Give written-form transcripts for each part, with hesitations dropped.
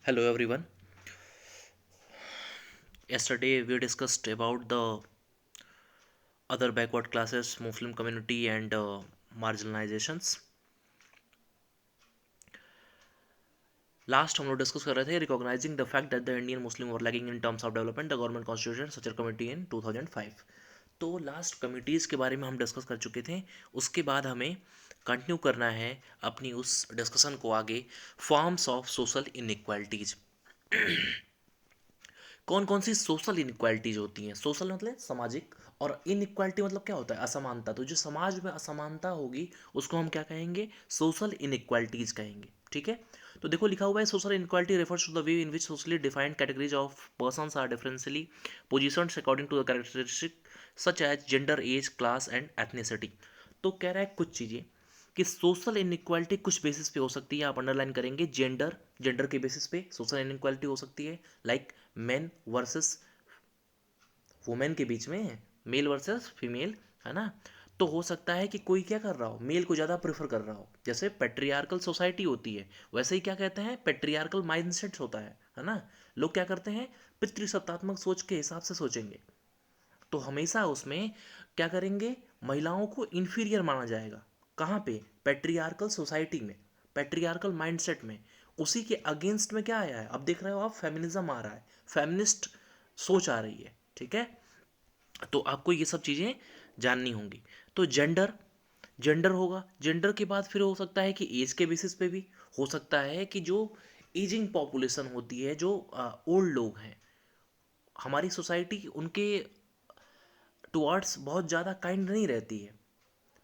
Hello everyone. Yesterday we discussed about the other backward classes, Muslim community and marginalizations. Last हम लोग discuss कर रहे थे recognising the fact that the Indian Muslim were lagging in terms of development the government constitution Sachar committee in 2005। तो last committees के बारे में हम डिस्कस कर चुके थे। उसके बाद हमें कंटिन्यू करना है अपनी उस डिस्कशन को आगे। फॉर्म्स ऑफ सोशल इनइक्वालिटीज़, कौन कौन सी सोशल इनइक्वालिटीज होती हैं। सोशल मतलब सामाजिक, और इनइक्वालिटी मतलब क्या होता है, असमानता। तो जो समाज में असमानता होगी उसको हम क्या कहेंगे, सोशल इनइक्वालिटीज कहेंगे। ठीक है। तो देखो लिखा हुआ है, social inequality refers to the way in which socially defined categories of persons are differentially positions according to the characteristic such as gender, age, class and ethnicity. तो कह रहा है कुछ चीज़ें कि सोशल इनइक्वालिटी कुछ बेसिस पे हो सकती है। आप अंडरलाइन करेंगे, जेंडर, जेंडर के बेसिस पे सोशल इनइक्वालिटी हो सकती है। लाइक मेन वर्सेस वुमेन के बीच में, मेल वर्सेस फीमेल, है ना। तो हो सकता है कि कोई क्या कर रहा हो, मेल को ज़्यादा प्रेफर कर रहा हो। जैसे पेट्रियार्कल सोसाइटी होती है, वैसे ही क्या कहते हैं, पेट्रियार्कल माइंडसेट होता है ना। लोग क्या करते हैं, पितृसत्तात्मक सोच के हिसाब से सोचेंगे। तो हमेशा उसमें क्या करेंगे, महिलाओं को इन्फीरियर माना जाएगा। कहाँ पे, पेट्रियार्कल सोसाइटी में, पेट्रियार्कल माइंडसेट में। उसी के अगेंस्ट में क्या आया है, अब देख रहे हो आप, फेमिनिज्म आ रहा है, फेमिनिस्ट सोच आ रही है। ठीक है। तो आपको ये सब चीज़ें जाननी होंगी। तो जेंडर, जेंडर होगा। जेंडर के बाद फिर हो सकता है कि एज के बेसिस पे भी हो सकता है कि जो एजिंग पॉपुलेशन होती है, जो ओल्ड लोग हैं हमारी सोसाइटी, उनके टुवर्ड्स बहुत ज़्यादा काइंड नहीं रहती है।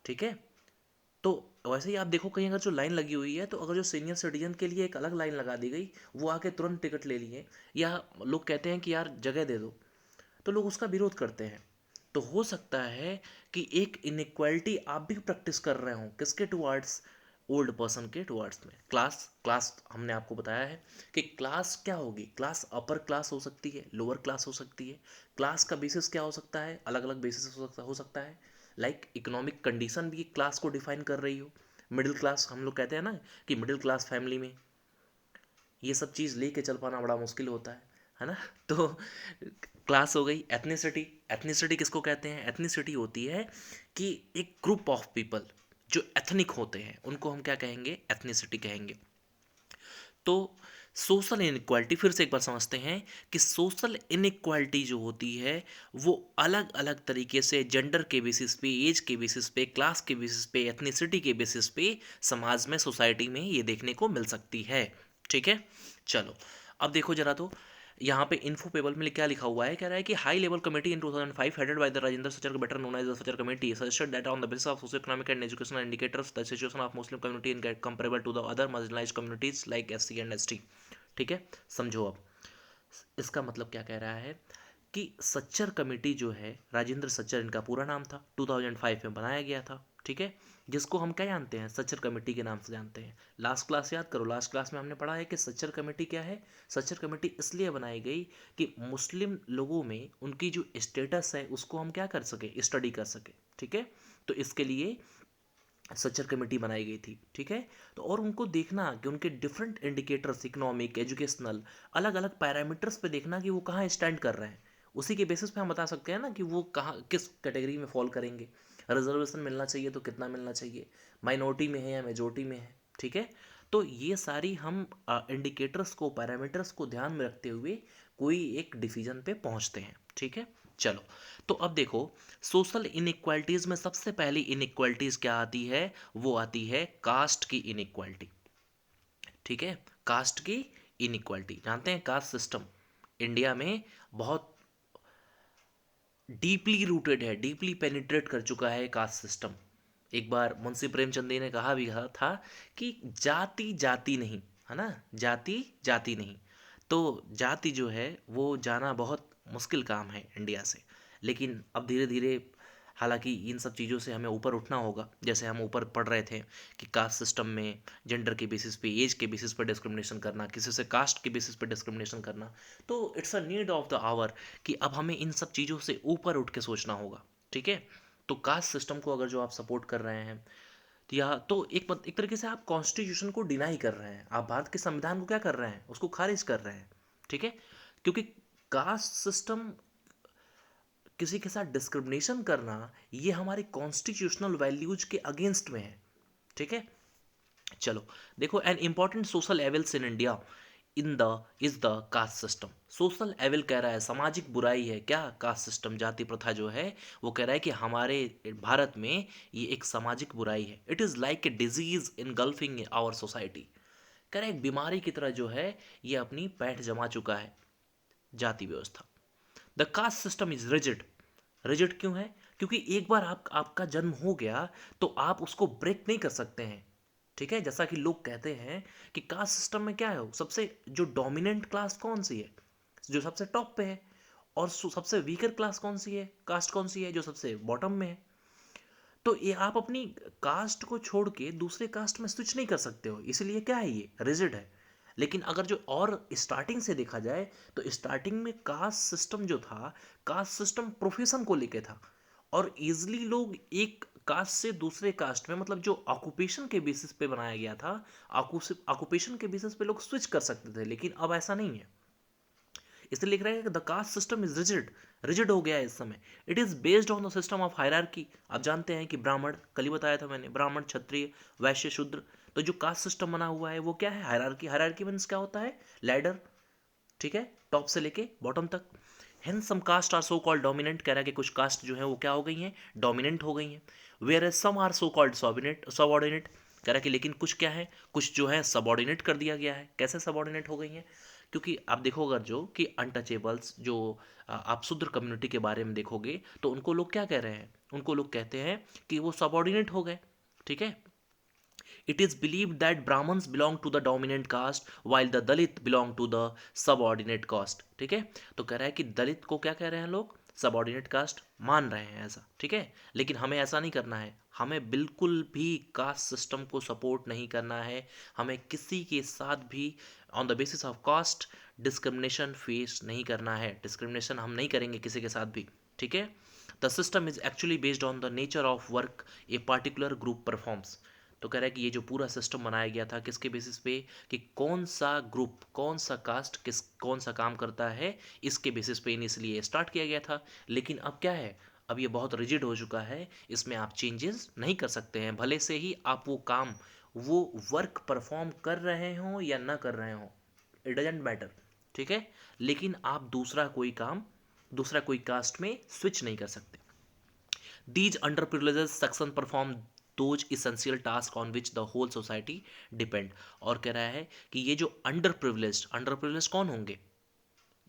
ठीक है। तो वैसे ही आप देखो, कहीं अगर जो लाइन लगी हुई है, तो अगर जो सीनियर सिटीजन के लिए एक अलग लाइन लगा दी गई, वो आके तुरंत टिकट ले लिए, या लोग कहते हैं कि यार जगह दे दो, तो लोग उसका विरोध करते हैं। तो हो सकता है कि एक इनइक्वालिटी आप भी प्रैक्टिस कर रहे हो, किसके टुवर्ड्स, ओल्ड पर्सन के टुवर्ड्स में। क्लास, क्लास हमने आपको बताया है कि क्लास क्या होगी, क्लास अपर क्लास हो सकती है, लोअर क्लास हो सकती है। क्लास का बेसिस क्या हो सकता है, अलग अलग बेसिस हो सकता है। लाइक इकोनॉमिक कंडीशन भी क्लास को डिफाइन कर रही हो। मिडिल क्लास हम लोग कहते हैं ना, कि मिडिल क्लास फैमिली में ये सब चीज़ लेके चल पाना बड़ा मुश्किल होता है ना। तो क्लास हो गई। एथनिसिटी, एथनिसिटी किसको कहते हैं, एथनिसिटी होती है कि एक ग्रुप ऑफ पीपल जो एथनिक होते हैं, उनको हम क्या कहेंगे, एथनिसिटी कहेंगे। तो सोशल इनइक्वालिटी फिर से एक बार समझते हैं कि सोशल इनइक्वालिटी जो होती है, वो अलग अलग तरीके से जेंडर के बेसिस पे, एज के बेसिस पे, क्लास के बेसिस पे, एथनिसिटी के बेसिस पे समाज में, सोसाइटी में ये देखने को मिल सकती है। ठीक है। चलो अब देखो जरा, तो यहाँ पे इन्फो पेबल में क्या लिखा हुआ है, कह रहा है कि high level committee in 2005 headed by the Rajendra Sachar, better known as the Sachar committee, suggested that on the basis of socio economic and educational indicators the situation of Muslim community in comparable to the other marginalised communities like SC and ST. ठीक है। समझो अब इसका मतलब क्या कह रहा है, कि सच्चर कमेटी जो है, राजेंद्र सच्चर इनका पूरा नाम था, 2005 में बनाया गया था। ठीक है। जिसको हम क्या जानते हैं, सच्चर कमेटी के नाम से जानते हैं। लास्ट क्लास याद करो, लास्ट क्लास में हमने पढ़ा है कि सच्चर कमेटी क्या है। सच्चर कमेटी इसलिए बनाई गई कि मुस्लिम लोगों में उनकी जो स्टेटस है उसको हम क्या कर सके, स्टडी कर सके। ठीक है। तो इसके लिए सच्चर कमेटी बनाई गई थी। ठीक है। तो और उनको देखना कि उनके डिफरेंट इंडिकेटर्स, इकोनॉमिक, एजुकेशनल, अलग अलग पैरामीटर्स पे देखना कि वो कहाँ स्टैंड कर रहे हैं। उसी के बेसिस पे हम बता सकते हैं ना कि वो कहाँ, किस कैटेगरी में फॉल करेंगे। रिजर्वेशन मिलना चाहिए तो कितना मिलना चाहिए, माइनॉरिटी में है या मेजोरिटी में है। ठीक है। तो ये सारी हम इंडिकेटर्स को, पैरामीटर्स को ध्यान में रखते हुए कोई एक डिसीजन पे पहुंचते हैं। ठीक है। चलो, तो अब देखो, सोशल इनइक्वालिटीज में सबसे पहली इनइक्वालिटीज क्या आती है, वो आती है कास्ट की इनइक्वालिटी। ठीक है। कास्ट की इनइक्वालिटी, जानते हैं कास्ट सिस्टम इंडिया में बहुत डीपली रूटेड है, डीपली पेनिट्रेट कर चुका है कास्ट सिस्टम। एक बार मुंशी प्रेमचंद जी ने कहा भी था कि जाति जाति नहीं, है ना, जाति जाति नहीं। तो जाति जो है वो जाना बहुत मुश्किल काम है इंडिया से। लेकिन अब धीरे धीरे, हालांकि इन सब चीज़ों से हमें ऊपर उठना होगा। जैसे हम ऊपर पढ़ रहे थे कि कास्ट सिस्टम में जेंडर के बेसिस पे, एज के बेसिस पे डिस्क्रिमिनेशन करना, किसी से कास्ट के बेसिस पे डिस्क्रिमिनेशन करना, तो it's a need of the hour कि अब हमें इन सब चीज़ों से ऊपर उठ के सोचना होगा। ठीक है। तो कास्ट सिस्टम को अगर जो आप सपोर्ट कर रहे हैं, तो एक तरीके से आप कॉन्स्टिट्यूशन को डिनाई कर रहे हैं, आप भारत के संविधान को क्या कर रहे हैं, उसको खारिज कर रहे हैं। ठीक है, क्योंकि कास्ट सिस्टम, किसी के साथ डिस्क्रिमिनेशन करना, ये हमारे कॉन्स्टिट्यूशनल वैल्यूज के अगेंस्ट में है। ठीक है, चलो देखो, an important social evils in India in the is the caste system. Social evil कह रहा है, सामाजिक बुराई है क्या कास्ट सिस्टम, जाति प्रथा जो है, वो कह रहा है कि हमारे भारत में ये एक सामाजिक बुराई है। It is like a disease engulfing our society. कह रहा है एक बीमारी की तरह जो है ये अपनी पैठ जमा चुका है, जाति व्यवस्था। The caste system is rigid. Rigid क्यों है? क्योंकि एक बार आपका जन्म हो गया तो आप उसको ब्रेक नहीं कर सकते हैं। ठीक है, जैसा कि लोग कहते हैं कि कास्ट सिस्टम में क्या है, सबसे जो डोमिनेंट क्लास कौन सी है, जो सबसे टॉप पे है, और सबसे वीकर क्लास कौन सी है, कास्ट कौन सी है, जो सबसे बॉटम में है। तो ये आप अपनी कास्ट को छोड़ के दूसरे कास्ट में स्विच नहीं कर सकते हो, इसलिए क्या है, ये रिजिड है। लेकिन अगर जो और स्टार्टिंग से देखा जाए तो स्टार्टिंग में कास्ट सिस्टम जो था, कास्ट सिस्टम प्रोफेशन को लेके था, और इजली लोग एक कास्ट से दूसरे कास्ट में, मतलब जो ऑक्यूपेशन के बेसिस पे बनाया गया था, ऑक्यूपेशन के बेसिस पे लोग स्विच कर सकते थे, लेकिन अब ऐसा नहीं है। इसलिए लिख रहा है कि the caste system is rigid, rigid हो गया है इस समय। It is based on the system of hierarchy. आप जानते हैं कि ब्राह्मण, कल ही बताया था मैंने, ब्राह्मण, क्षत्रिय, वैश्य, शूद्र। तो जो कास्ट सिस्टम बना हुआ है वो क्या है, हायरार्की। हायरार्की मीन्स क्या होता है, लैडर। ठीक है, टॉप से लेके बॉटम तक। Hence some caste are so called dominant, कह रहा है कि कुछ कास्ट जो है वो क्या हो गई हैं, डोमिनेंट हो गई हैं। Whereas some are so called subordinate, कह रहा है कि लेकिन कुछ क्या है, कुछ जो है सबऑर्डिनेट कर दिया गया है। कैसे सबऑर्डिनेट हो गई हैं? क्योंकि आप देखोगे जो कि अनटचेबल्स, जो आप शूद्र कम्युनिटी के बारे में देखोगे तो उनको लोग क्या कह रहे हैं, उनको लोग कहते हैं कि वो सबऑर्डिनेट हो गए। ठीक है, it is believed that Brahmins belong to the dominant caste while the Dalit belong to the subordinate caste। ठीक है, तो कह रहा है कि दलित को क्या कह रहे हैं लोग, सबऑर्डिनेट कास्ट मान रहे हैं ऐसा। ठीक है, लेकिन हमें ऐसा नहीं करना है, हमें बिल्कुल भी कास्ट सिस्टम को सपोर्ट नहीं करना है। हमें किसी के साथ भी on the basis of caste discrimination face नहीं करना है, डिस्क्रिमिनेशन हम नहीं करेंगे किसी के साथ भी। ठीक है, the system is actually based on the nature of work a particular group performs. तो कह रहा है कि ये जो पूरा सिस्टम बनाया गया था किसके बेसिस पे, कि कौन सा ग्रुप, कौन सा कास्ट किस कौन सा काम करता है, इसके बेसिस पे इनिशियली ये स्टार्ट किया गया था। लेकिन अब क्या है, अब ये बहुत रिजिड हो चुका है, इसमें आप चेंजेस नहीं कर सकते हैं, भले से ही आप वो काम, वो वर्क परफॉर्म कर रहे हों या ना कर रहे हों, इट डजेंट मैटर। ठीक है, लेकिन आप दूसरा कोई काम, दूसरा कोई कास्ट में स्विच नहीं कर सकते। These underprivileged section perform those essential tasks on which the whole society depend। और कह रहा है कि ये जो अंडर प्रिविलेज्ड कौन होंगे,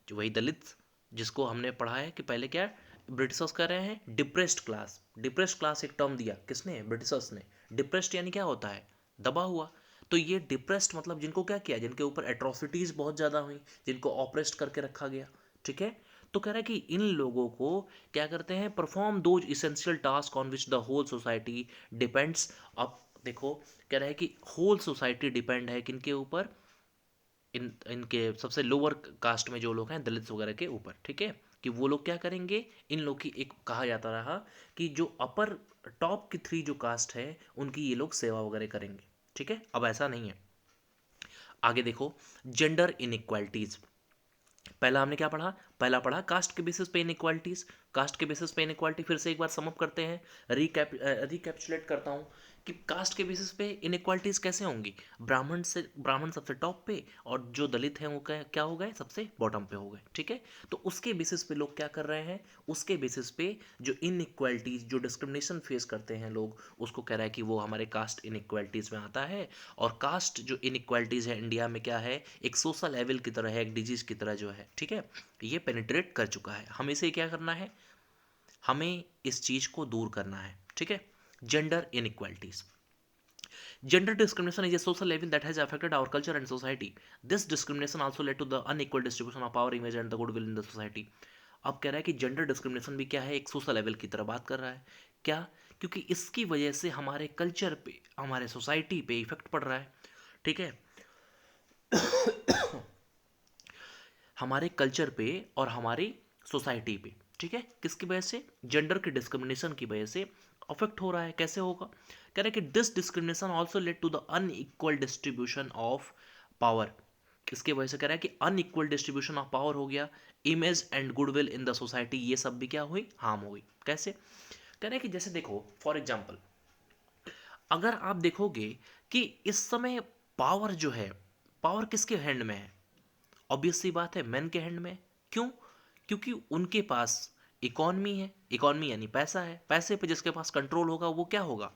जो वही दलित, जिसको हमने पढ़ा है कि पहले क्या ब्रिटिशर्स कह रहे हैं, डिप्रेस्ड क्लास। डिप्रेस्ड क्लास एक टर्म दिया किसने, ब्रिटिशर्स ने। डिप्रेस्ड यानी क्या होता है, दबा हुआ। तो ये डिप्रेस्ड मतलब जिनको क्या किया, जिनके ऊपर एट्रोसिटीज बहुत ज़्यादा हुई, जिनको ऑपरेस्ट करके रखा गया। ठीक है, तो कह रहा है कि इन लोगों को क्या करते हैं, perform those essential task on which the whole society depends. अब देखो, कह रहा है कि होल सोसाइटी डिपेंड है किनके ऊपर, इनके सबसे लोअर कास्ट में जो लोग हैं, दलित वगैरह के ऊपर। ठीक है, कि वो लोग क्या करेंगे, इन लोग की एक कहा जाता रहा कि जो अपर टॉप की 3 जो कास्ट है उनकी ये लोग सेवा वगैरह करेंगे। ठीक है, अब ऐसा नहीं है। आगे देखो, जेंडर इनइक्वालिटीज। पहला हमने क्या पढ़ा, पहला पढ़ा कास्ट के बेसिस पे इनइक्वालिटीज। कास्ट के बेसिस पे इनइक्वालिटी फिर से एक बार समअप करते हैं, रिकैप्चुलेट करता हूँ कि कास्ट के बेसिस पे इनइक्वालिटीज कैसे होंगी। ब्राह्मण सबसे टॉप पे, और जो दलित हैं वो क्या हो गए, सबसे बॉटम पे हो गए। ठीक है, तो उसके बेसिस पे लोग क्या कर रहे हैं, उसके बेसिस पे जो इनइक्वालिटीज, जो डिस्क्रिमिनेशन फेस करते हैं लोग, उसको कह रहा है कि वो हमारे कास्ट इनइक्वालिटीज में आता है। और कास्ट जो इनइक्वालिटीज है इंडिया में क्या है, एक सोशल लेवल की तरह है, एक डिजीज की तरह जो है। ठीक है, ये पेनिट्रेट कर चुका है, हमें इसे क्या करना है, हमें इस चीज को दूर करना है। ठीक है, gender inequalities. Gender discrimination is a social evil that has affected our culture and society. This discrimination also led to the unequal distribution of power, image and the goodwill in the society. अब कह रहा है कि gender discrimination भी क्या है, एक social level की तरह बात कर रहा है। क्या? क्योंकि इसकी वजह से हमारे कल्चर पे, हमारे सोसाइटी पे इफेक्ट पड़ रहा है। ठीक है, हमारे कल्चर पे और हमारी सोसाइटी पे। ठीक है, किसकी वजह से, जेंडर के डिस्क्रिमिनेशन की वजह से। अफेक्ट हो रहा है। कैसे होगा? कह रहे हैं कि this discrimination also led to the unequal distribution of power. इसके वजह से कह रहा है कि अनइक्वल डिस्ट्रीब्यूशन ऑफ पावर हो गया, image and goodwill in the society, ये सब भी क्या हुई, हार्म हुई। कैसे? कह रहे हैं कि जैसे देखो फॉर एग्जाम्पल, अगर आप देखोगे कि इस समय पावर जो है, पावर किसके हैंड में है? ऑब्वियस सी बात है, मैन के हैंड में है। क्यों? क्योंकि उनके पास इकॉनमी है, इकॉनमी यानी पैसा है, पैसे पे जिसके पास कंट्रोल होगा वो क्या होगा,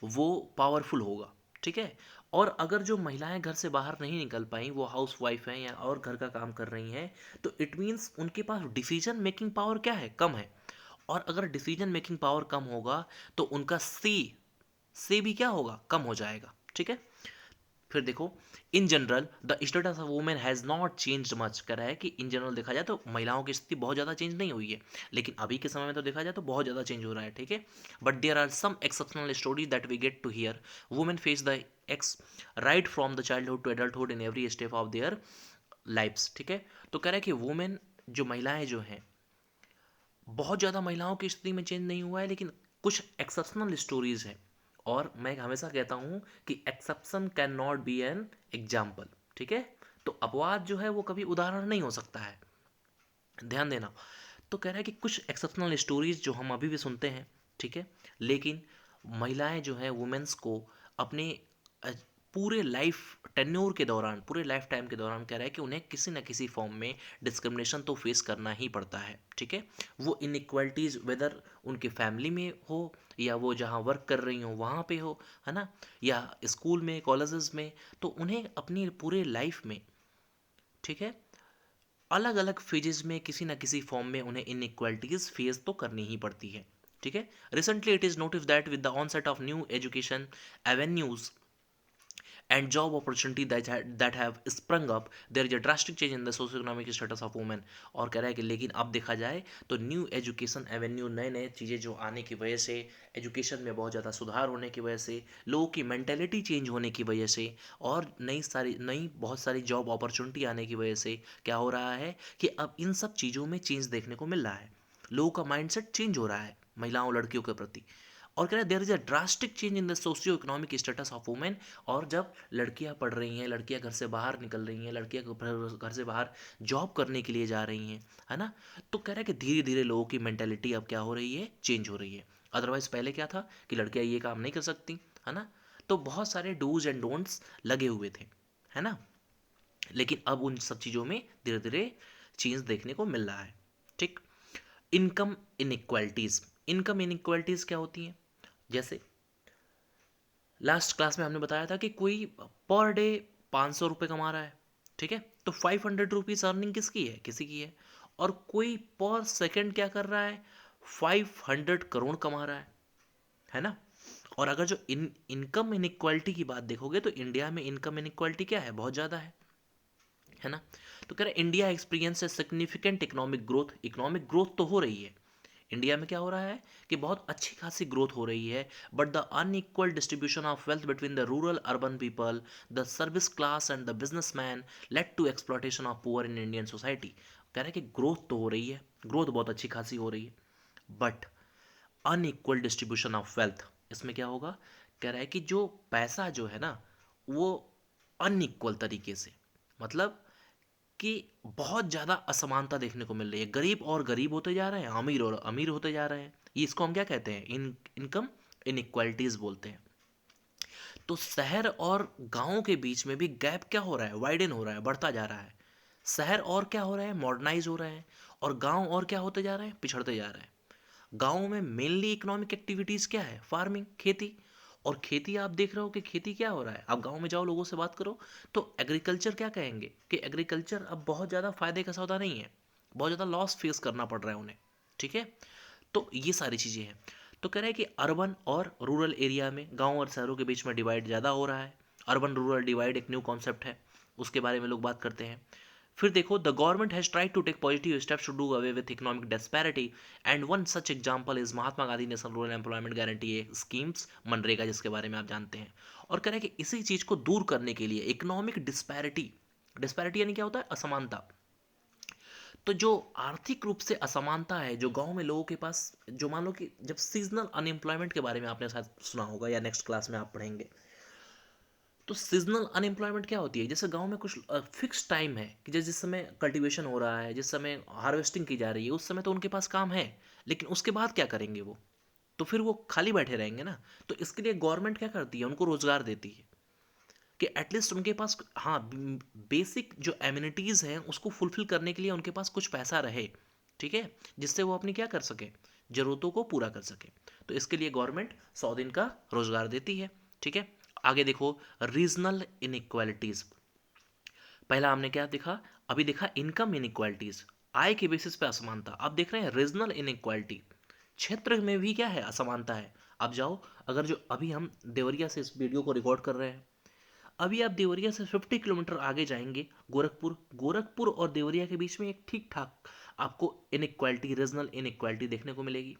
वो पावरफुल होगा। ठीक है। और अगर जो महिलाएं घर से बाहर नहीं निकल पाई, वो हाउस वाइफ हैं या और घर का काम कर रही हैं, तो इट मीन्स उनके पास डिसीजन मेकिंग पावर क्या है, कम है। और अगर डिसीजन मेकिंग पावर कम होगा तो उनका से भी क्या होगा, कम हो जाएगा। ठीक है। फिर देखो, in general the status of women has not changed much. कह रहा है कि इन जनरल देखा जाए तो महिलाओं की स्थिति बहुत ज़्यादा चेंज नहीं हुई है, लेकिन अभी के समय में तो देखा जाए तो बहुत ज़्यादा चेंज हो रहा है। ठीक है। But there are some exceptional stories that we get to hear. Women face the ex right from the childhood to adulthood in every step of their lifes. ठीक है। तो कह रहा है कि वुमेन जो महिलाएं जो हैं, बहुत ज़्यादा महिलाओं की स्थिति में चेंज नहीं हुआ है, लेकिन कुछ एक्सेप्शनल स्टोरीज हैं। और मैं हमेशा कहता हूँ कि exception can not be an example. ठीक है। तो अपवाद जो है वो कभी उदाहरण नहीं हो सकता है, ध्यान देना। तो कह रहा है कि कुछ एक्सेप्शनल स्टोरीज जो हम अभी भी सुनते हैं, ठीक है, लेकिन महिलाएं जो हैं वुमेन्स को अपने अ, पूरे लाइफ टेन्योर के दौरान, पूरे लाइफ टाइम के दौरान कह रहा है कि उन्हें किसी न किसी फॉर्म में डिस्क्रिमिनेशन तो फेस करना ही पड़ता है। ठीक है। वो इनइक्वालिटीज़ वेदर उनके फैमिली में हो या वो जहाँ वर्क कर रही हो वहाँ पे हो, है ना, या स्कूल में, कॉलेजेस में, तो उन्हें अपनी पूरे लाइफ में, ठीक है, अलग अलग फेजेस में किसी ना किसी फॉर्म में उन्हें इनइक्वालिटीज फेस तो करनी ही पड़ती है। ठीक है। Recently it is notice that with the onset of new education avenues and job opportunity that have sprung up, there is a drastic change in the socio-economic status of women। और कह रहा है कि लेकिन अब देखा जाए तो न्यू एजुकेशन एवेन्यू, नए नए चीज़ें जो आने की वजह से, एजुकेशन में बहुत ज़्यादा सुधार होने की वजह से, लोगों की मैंटेलिटी चेंज होने की वजह से, और नई बहुत सारी जॉब अपॉर्चुनिटी आने की वजह से क्या हो रहा है कि अब इन सब चीज़ों में चेंज देखने को मिल रहा है। लोगों का माइंडसेट चेंज हो रहा है महिलाओं लड़कियों के प्रति। और कह रहे हैं there is a drastic change in the socio economic status of women. और जब लड़कियां पढ़ रही हैं, लड़कियां घर से बाहर निकल रही हैं, लड़कियां घर से बाहर जॉब करने के लिए जा रही हैं, है ना, तो कह रहा है कि धीरे धीरे लोगों की मेंटेलिटी अब क्या हो रही है, चेंज हो रही है। अदरवाइज पहले क्या था कि लड़कियां ये काम नहीं कर सकती, है ना, तो बहुत सारे डूज एंड डोंट्स लगे हुए थे, है ना। लेकिन अब उन सब चीज़ों में धीरे धीरे चेंज देखने को मिल रहा है। ठीक। इनकम इनइक्वालिटीज़, इनकम इनइक्वालिटीज़ क्या होती हैं? जैसे लास्ट क्लास में हमने बताया था कि कोई पर डे 500 रुपये कमा रहा है, ठीक है, तो 500 रुपीज़ अर्निंग किसकी है, किसी की है। और कोई पर सेकंड क्या कर रहा है, 500 करोड़ कमा रहा है ना। और अगर जो इनकम इनइक्वालिटी की बात देखोगे तो इंडिया में इनकम इनइक्वालिटी क्या है, बहुत ज़्यादा है ना। तो कह रहे इंडिया एक्सपीरियंस है significant economic growth. Economic growth तो हो रही है इंडिया में, क्या हो रहा है कि बहुत अच्छी खासी ग्रोथ हो रही है, but the unequal distribution of wealth between the rural urban people, the service class and the businessman led to exploitation of poor in Indian society. कह रहे हैं कि ग्रोथ तो हो रही है, ग्रोथ बहुत अच्छी खासी हो रही है, but unequal distribution of wealth, इसमें क्या होगा, कह रहा है कि जो पैसा जो है ना, वो अनइक्वल तरीके से, मतलब कि बहुत ज़्यादा असमानता देखने को मिल रही है। गरीब और गरीब होते जा रहे हैं, अमीर और अमीर होते जा रहे हैं। ये इसको हम क्या कहते हैं, इनकम इनइक्वालिटीज़ बोलते हैं। तो शहर और गांव के बीच में भी गैप क्या हो रहा है, वाइडन हो रहा है, बढ़ता जा रहा है। शहर और क्या हो रहा है, मॉडर्नाइज हो रहे हैं, और गांव और क्या होते जा रहे हैं, पिछड़ते जा रहे हैं। गाँव में मेनली इकोनॉमिक एक्टिविटीज़ क्या है, फार्मिंग, खेती। और खेती आप देख रहे हो कि खेती क्या हो रहा है, आप गांव में जाओ लोगों से बात करो तो एग्रीकल्चर क्या कहेंगे कि एग्रीकल्चर अब बहुत ज़्यादा फायदे का सौदा नहीं है, बहुत ज़्यादा लॉस फेस करना पड़ रहा है उन्हें। ठीक है। तो ये सारी चीज़ें हैं। तो कह रहे हैं कि अर्बन और रूरल एरिया में, गांव और शहरों के बीच में डिवाइड ज़्यादा हो रहा है। अर्बन रूरल डिवाइड एक न्यू कॉन्सेप्ट है, उसके बारे में लोग बात करते हैं। फिर देखो, the government has tried to take positive steps to do away with economic disparity, and one such example is Mahatma Gandhi National Rural Employment Guarantee Schemes, MNREGA, जिसके बारे में आप जानते हैं। और कह रहे हैं कि इसी चीज़ को दूर करने के लिए इकोनॉमिक डिस्पैरिटी, डिस्पैरिटी यानी क्या होता है, असमानता, तो जो आर्थिक रूप से असमानता है जो गांव में लोगों के पास, जो मान लो कि जब सीजनल अनएम्प्लॉयमेंट के बारे में आपने शायद सुना होगा या नेक्स्ट क्लास में आप पढ़ेंगे, तो सीजनल अनएम्प्लॉयमेंट क्या होती है, जैसे गांव में कुछ फिक्स टाइम है कि जैसे जिस समय कल्टीवेशन हो रहा है, जिस समय हार्वेस्टिंग की जा रही है, उस समय तो उनके पास काम है, लेकिन उसके बाद क्या करेंगे वो, तो फिर वो खाली बैठे रहेंगे ना। तो इसके लिए गवर्नमेंट क्या करती है, उनको रोजगार देती है कि एटलीस्ट उनके पास, हाँ, बेसिक जो एमिनिटीज़ हैं उसको फुलफिल करने के लिए उनके पास कुछ पैसा रहे, ठीक है, जिससे वो अपनी क्या कर सके, ज़रूरतों को पूरा कर सके। तो इसके लिए गवर्नमेंट 100 दिन का रोजगार देती है, ठीक है। आगे देखो, रीजनल इनइक्वालिटीज़। पहला हमने क्या देखा, अभी देखा इनकम इनइक्वालिटीज़, आय के बेसिस पे असमानता। अब देख रहे हैं रीजनल इनइक्वालिटी, क्षेत्र में भी क्या है, असमानता है। अब जाओ, अगर जो अभी हम देवरिया से इस वीडियो को रिकॉर्ड कर रहे हैं, अभी आप देवरिया से 50 किलोमीटर आगे जाएंगे, गोरखपुर, गोरखपुर और देवरिया के बीच में एक ठीक ठाक आपको इनइक्वालिटी, रीजनल इनइक्वालिटी देखने को मिलेगी।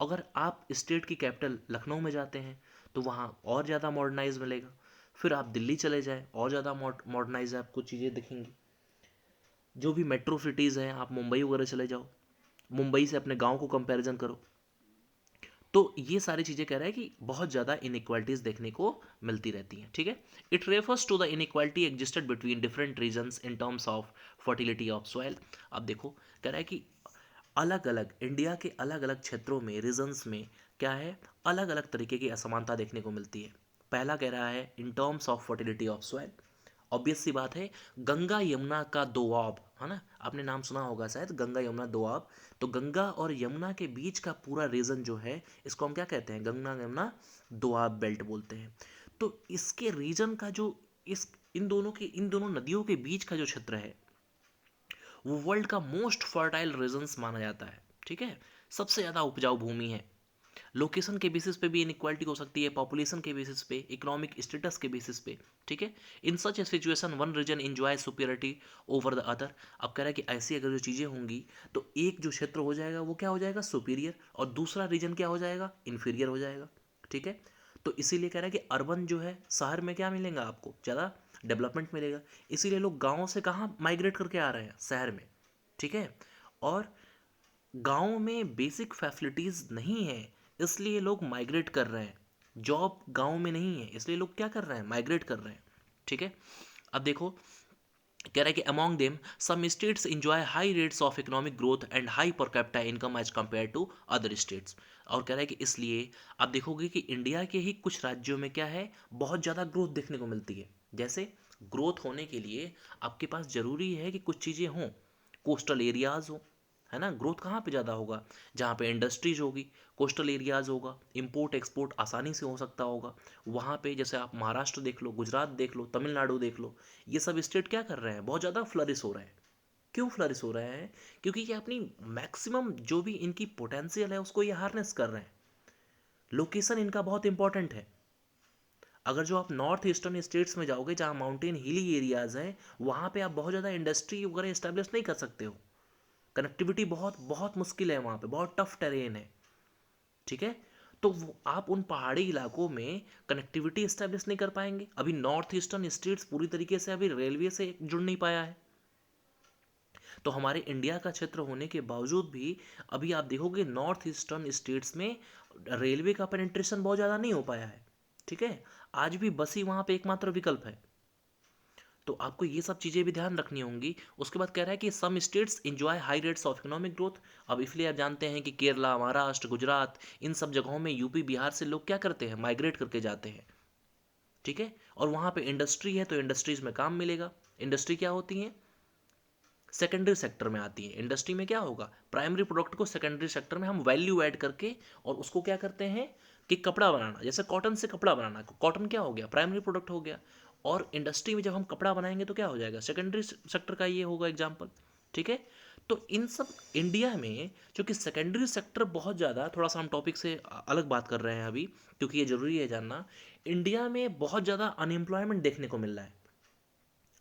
अगर आप स्टेट की कैपिटल लखनऊ में जाते हैं तो वहाँ और ज़्यादा मॉडर्नाइज मिलेगा। फिर आप दिल्ली चले जाएं, और ज़्यादा मॉडर्नाइज आपको चीज़ें दिखेंगी। जो भी मेट्रो सिटीज़ हैं, आप मुंबई वगैरह चले जाओ, मुंबई से अपने गांव को कंपैरिजन करो, तो ये सारी चीज़ें कह रहा है कि बहुत ज़्यादा इनइक्वालिटीज़ देखने को मिलती रहती हैं, ठीक है। It refers to the inequality existed between different regions in terms of fertility of soil. अब देखो, कह रहा है कि अलग अलग इंडिया के अलग अलग क्षेत्रों में, रीजन्स में क्या है, अलग अलग तरीके की असमानता देखने को मिलती है। पहला कह रहा है in terms of fertility of soil, obvious सी बात है, गंगा यमुना का दोआब, है ना, आपने नाम सुना होगा शायद, गंगा यमुना दोआब। तो गंगा और यमुना के बीच का पूरा रीजन जो है, इसको हम क्या कहते हैं, गंगा यमुना दोआब बेल्ट बोलते हैं। तो इसके रीजन का जो, इस इन दोनों नदियों के बीच का जो क्षेत्र है, वो वर्ल्ड का मोस्ट फर्टाइल रीजन्स माना जाता है, ठीक है। सबसे ज़्यादा उपजाऊ भूमि है। लोकेशन के बेसिस पे भी इनइक्वालिटी हो सकती है, पॉपुलेशन के बेसिस पे, इकोनॉमिक स्टेटस के बेसिस पे, ठीक है। In such a situation one region enjoy superiority over the other. अब कह रहा है कि ऐसी अगर जो चीज़ें होंगी तो एक जो क्षेत्र हो जाएगा वो क्या हो जाएगा, सुपीरियर, और दूसरा रीजन क्या हो जाएगा, इन्फीरियर हो जाएगा, ठीक है। तो इसीलिए कह रहा है कि अर्बन जो है, शहर में क्या मिलेगा आपको, ज़्यादा डेवलपमेंट मिलेगा। इसीलिए लोग गाँव से कहाँ माइग्रेट करके आ रहे हैं, शहर में, ठीक है। और गांव में बेसिक फैसिलिटीज़ नहीं है, इसलिए लोग माइग्रेट कर रहे हैं। जॉब गांव में नहीं है, इसलिए लोग क्या कर रहे हैं, माइग्रेट कर रहे हैं, ठीक है। अब देखो, कह रहा है कि among them some states enjoy high rates of economic growth and high per capita income as compare to other states. और कह रहा है कि इसलिए आप देखोगे कि इंडिया के ही कुछ राज्यों में क्या है, बहुत ज़्यादा ग्रोथ देखने को मिलती है। जैसे ग्रोथ होने के लिए आपके पास ज़रूरी है कि कुछ चीज़ें हों, कोस्टल एरियाज़ हो, है ना। ग्रोथ कहाँ पे ज़्यादा होगा, जहाँ पे इंडस्ट्रीज होगी, कोस्टल एरियाज होगा, इंपोर्ट एक्सपोर्ट आसानी से हो सकता होगा वहाँ पे। जैसे आप महाराष्ट्र देख लो, गुजरात देख लो, तमिलनाडु देख लो, ये सब स्टेट क्या कर रहे हैं, बहुत ज़्यादा फ्लरिश हो रहे हैं। क्यों फ्लरिश हो रहे हैं, क्योंकि ये अपनी मैक्सिमम जो भी इनकी पोटेंशियल है उसको ये हार्नेस कर रहे हैं। लोकेशन इनका बहुत इंपॉर्टेंट है। अगर जो आप नॉर्थ ईस्टर्न स्टेट्स में जाओगे जहाँ माउंटेन हिली एरियाज हैं, वहाँ पे आप बहुत ज़्यादा इंडस्ट्री वगैरह इस्टेब्लिश नहीं कर सकते हो। कनेक्टिविटी बहुत बहुत मुश्किल है, वहाँ पे बहुत टफ टेरेन है, ठीक है। तो आप उन पहाड़ी इलाकों में कनेक्टिविटी इस्टेब्लिश नहीं कर पाएंगे। अभी नॉर्थ ईस्टर्न स्टेट्स पूरी तरीके से अभी रेलवे से जुड़ नहीं पाया है। तो हमारे इंडिया का क्षेत्र होने के बावजूद भी अभी आप देखोगे नॉर्थ ईस्टर्न स्टेट्स में रेलवे का पेनिट्रेशन बहुत ज़्यादा नहीं हो पाया है, ठीक है। आज भी बस ही वहाँ पे एकमात्र विकल्प है। तो आपको ये सब चीज़ें भी ध्यान रखनी होंगी। उसके बाद कह रहा है कि some states enjoy high rates of economic growth. अब इसलिए आप जानते हैं कि केरला, महाराष्ट्र, गुजरात, इन सब जगहों में, यूपी, बिहार से लोग क्या करते हैं, माइग्रेट करके जाते हैं, ठीक है। और वहाँ पे इंडस्ट्री है तो इंडस्ट्रीज में काम मिलेगा। इंडस्ट्री क्या होती है, सेकेंडरी सेक्टर में आती है। इंडस्ट्री में क्या होगा, प्राइमरी प्रोडक्ट को सेकेंडरी सेक्टर में हम वैल्यू ऐड करके और उसको क्या करते हैं कि कपड़ा बनाना, जैसे कॉटन से कपड़ा बनाना, कॉटन क्या हो गया, प्राइमरी प्रोडक्ट हो गया। और इंडस्ट्री में जब हम कपड़ा बनाएंगे तो क्या हो जाएगा, सेकेंडरी सेक्टर का ये होगा एग्जाम्पल, ठीक है। तो इन सब इंडिया में चूँकि सेकेंडरी सेक्टर बहुत ज़्यादा, थोड़ा सा हम टॉपिक से अलग बात कर रहे हैं अभी, क्योंकि ये ज़रूरी है जानना, इंडिया में बहुत ज़्यादा अनएम्प्लॉयमेंट देखने को मिल रहा है।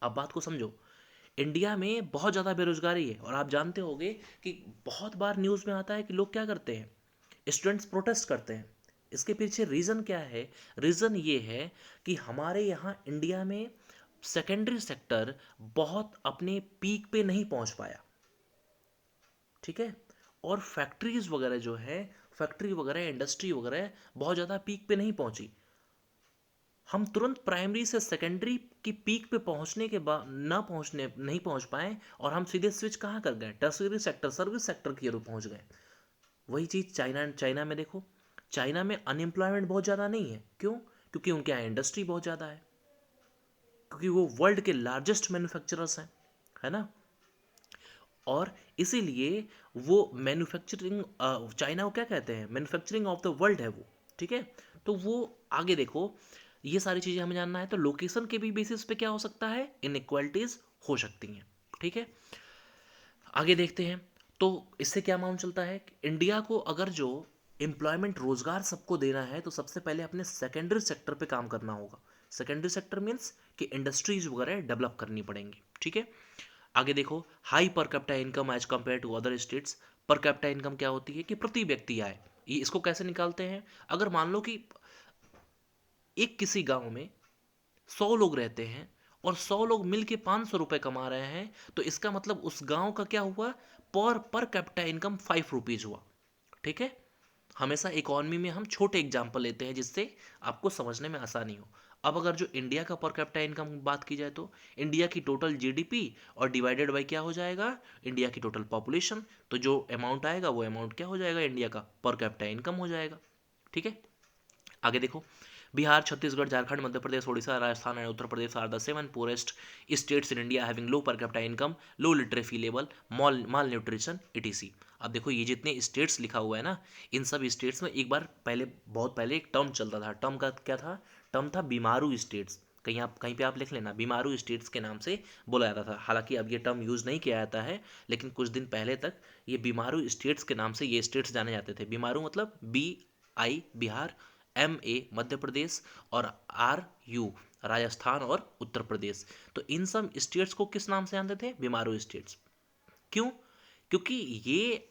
अब बात को समझो, इंडिया में बहुत ज़्यादा बेरोजगारी है, और आप जानते होंगे कि बहुत बार न्यूज़ में आता है कि लोग क्या करते हैं, स्टूडेंट्स प्रोटेस्ट करते हैं। इसके पीछे रीज़न क्या है, रीज़न ये है कि हमारे यहाँ इंडिया में सेकेंडरी सेक्टर बहुत अपने पीक पे नहीं पहुँच पाया। ठीक है। और फैक्ट्रीज वगैरह जो है, फैक्ट्री वगैरह इंडस्ट्री वगैरह बहुत ज़्यादा पीक पे नहीं पहुंची। हम तुरंत प्राइमरी से सेकेंडरी की पीक पे पहुंचने के बाद ना पहुंचने नहीं पहुंच पाए, और हम सीधे स्विच कहाँ कर गए, टर्शरी सेक्टर, सर्विस सेक्टर की ओर पहुंच गए। वही चीज़ चाइना में देखो। चाइना में अनएम्प्लॉयमेंट बहुत ज़्यादा नहीं है, क्यों? क्योंकि उनके यहाँ इंडस्ट्री बहुत ज़्यादा है, क्योंकि वो वर्ल्ड के लार्जेस्ट मैन्युफैक्चरर्स हैं, है ना। और इसीलिए वो मैन्युफैक्चरिंग, चाइना को क्या कहते हैं, मैन्युफैक्चरिंग ऑफ द वर्ल्ड है वो, ठीक है। तो वो आगे देखो, ये सारी चीज़ें हमें जानना है, तो लोकेशन के भी बेसिस पे क्या हो सकता है, इनइक्वालिटीज हो सकती हैं, ठीक है। आगे देखते हैं। तो इससे क्या मालूम चलता है कि इंडिया को अगर जो एम्प्लॉयमेंट, रोजगार सबको देना है, तो सबसे पहले अपने सेकेंडरी सेक्टर पे काम करना होगा। सेकेंडरी सेक्टर मीन्स कि इंडस्ट्रीज वगैरह डेवलप करनी पड़ेंगी, ठीक है। आगे देखो, high per capita income as compare to other states. Per capita income क्या होती है कि प्रति व्यक्ति आय। ये इसको कैसे निकालते हैं, अगर मान लो कि एक किसी गांव में 100 लोग रहते हैं, और 100 लोग मिलके 500 रुपये कमा रहे हैं, तो इसका मतलब उस गांव का क्या हुआ, पर कैपिटा इनकम 5 रुपीज हुआ, ठीक है। हमेशा इकोनॉमी में हम छोटे एग्जाम्पल लेते हैं जिससे आपको समझने में आसानी हो। अब अगर जो इंडिया का पर कैपिटा इनकम बात की जाए, तो इंडिया की टोटल जीडीपी और डिवाइडेड बाय क्या हो जाएगा, इंडिया की टोटल पॉपुलेशन। तो जो अमाउंट आएगा वो अमाउंट क्या हो जाएगा, इंडिया का पर कैपिटा इनकम हो जाएगा, ठीक है। आगे देखो, Bihar, Chhattisgarh, Jharkhand, Madhya Pradesh, Odisha, Rajasthan and Uttar Pradesh are the 7 poorest states in India having low per capita income, low literacy level, malnutrition etc. अब देखो, ये जितने स्टेट्स लिखा हुआ है ना, इन सब स्टेट्स में एक बार पहले, बहुत पहले एक टर्म चलता था। टर्म का क्या था, टर्म था बीमारू स्टेट्स। कहीं पे आप लिख लेना, बीमारू स्टेट्स के नाम से बोला जाता था। हालांकि अब ये टर्म यूज़ नहीं किया जाता है, लेकिन कुछ दिन पहले तक ये बीमारू स्टेट्स के नाम से ये स्टेट्स जाने जाते थे। बीमारू मतलब BI बिहार, MA मध्य प्रदेश, और RU राजस्थान और उत्तर प्रदेश। तो इन सब स्टेट्स को किस नाम से जानते थे, बीमारू स्टेट्स। क्यों? क्योंकि ये